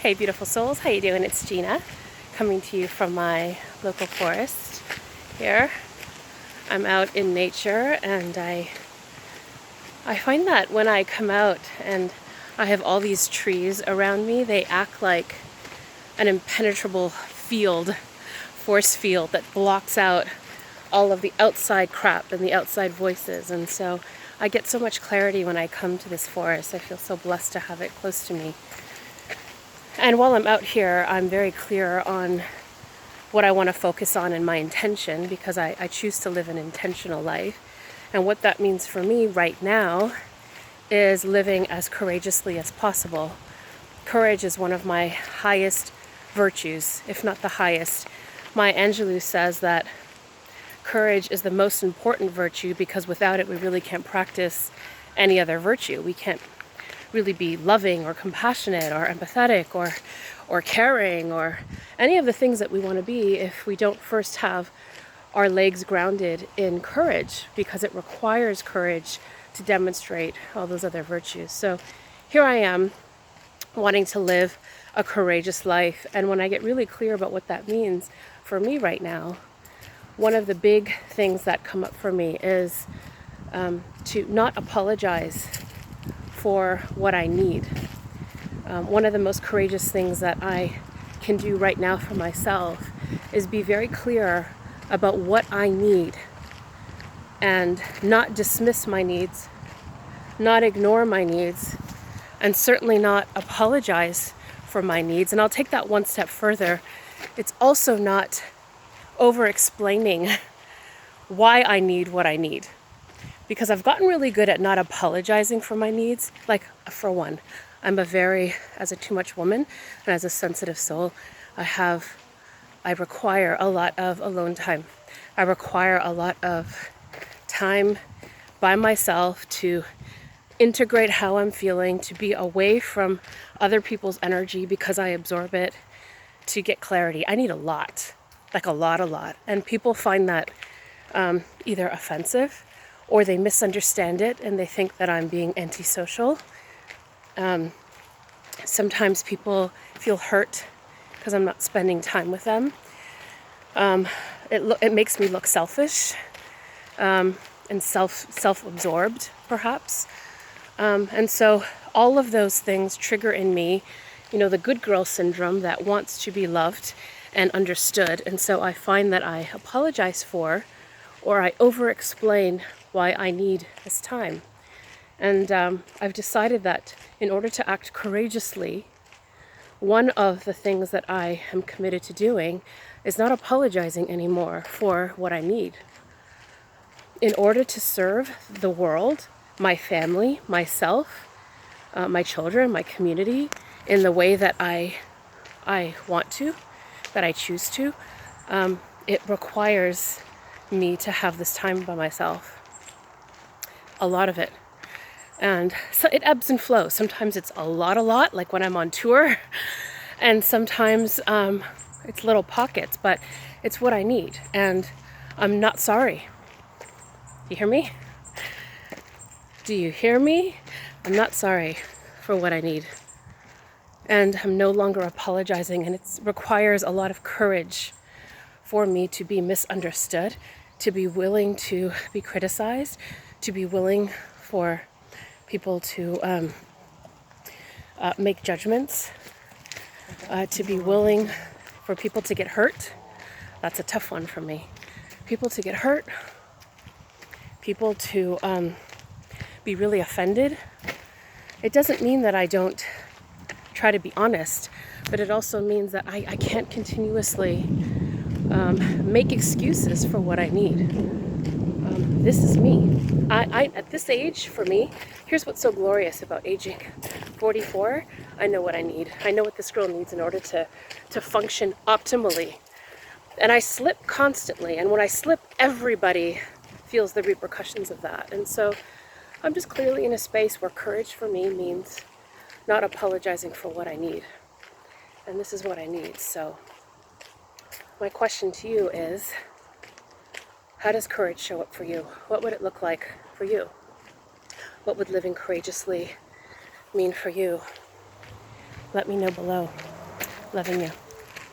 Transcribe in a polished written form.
Hey beautiful souls, how you doing? It's Gina coming to you from my local forest here. I'm out in nature and I find that when I come out and I have all these trees around me, they act like an impenetrable force field that blocks out all of the outside crap and the outside voices. And so I get so much clarity when I come to this forest. I feel so blessed to have it close to me. And while I'm out here, I'm very clear on what I want to focus on and my intention, because I choose to live an intentional life. And what that means for me right now is living as courageously as possible. Courage is one of my highest virtues, if not the highest. Maya Angelou says that courage is the most important virtue because without it we really can't practice any other virtue. We can't really be loving or compassionate or empathetic or caring or any of the things that we want to be if we don't first have our legs grounded in courage, because it requires courage to demonstrate all those other virtues. So here I am wanting to live a courageous life, and when I get really clear about what that means for me right now, one of the big things that come up for me is to not apologize for what I need. One of the most courageous things that I can do right now for myself is be very clear about what I need and not dismiss my needs, not ignore my needs, and certainly not apologize for my needs. And I'll take that one step further. It's also not over-explaining why I need what I need, because I've gotten really good at not apologizing for my needs. Like, for one, as a too much woman and as a sensitive soul, I require a lot of alone time. I require a lot of time by myself to integrate how I'm feeling, to be away from other people's energy because I absorb it, to get clarity. I need a lot, like a lot. And people find that either offensive or they misunderstand it and they think that I'm being antisocial. Sometimes people feel hurt because I'm not spending time with them. It makes me look selfish and self-absorbed, perhaps. And so all of those things trigger in me, the good girl syndrome that wants to be loved and understood. And so I find that I apologize for, or I over-explain why I need this time. And I've decided that in order to act courageously, one of the things that I am committed to doing is not apologizing anymore for what I need. In order to serve the world, my family, myself, my children, my community, in the way that I want to, that I choose to, it requires me to have this time by myself. A lot of it. And so it ebbs and flows. Sometimes it's a lot, like when I'm on tour. And sometimes it's little pockets, but it's what I need. And I'm not sorry. You hear me? Do you hear me? I'm not sorry for what I need. And I'm no longer apologizing. And it requires a lot of courage for me to be misunderstood, to be willing to be criticized, to be willing for people to make judgments, to be willing for people to get hurt. That's a tough one for me. People to get hurt, people to be really offended. It doesn't mean that I don't try to be honest, but it also means that I can't continuously make excuses for what I need. This is me. I at this age, for me, here's what's so glorious about aging. 44, I know what I need. I know what this girl needs in order to function optimally. And I slip constantly. And when I slip, everybody feels the repercussions of that. And so I'm just clearly in a space where courage for me means not apologizing for what I need. And this is what I need. So my question to you is, how does courage show up for you? What would it look like for you? What would living courageously mean for you? Let me know below. Loving you.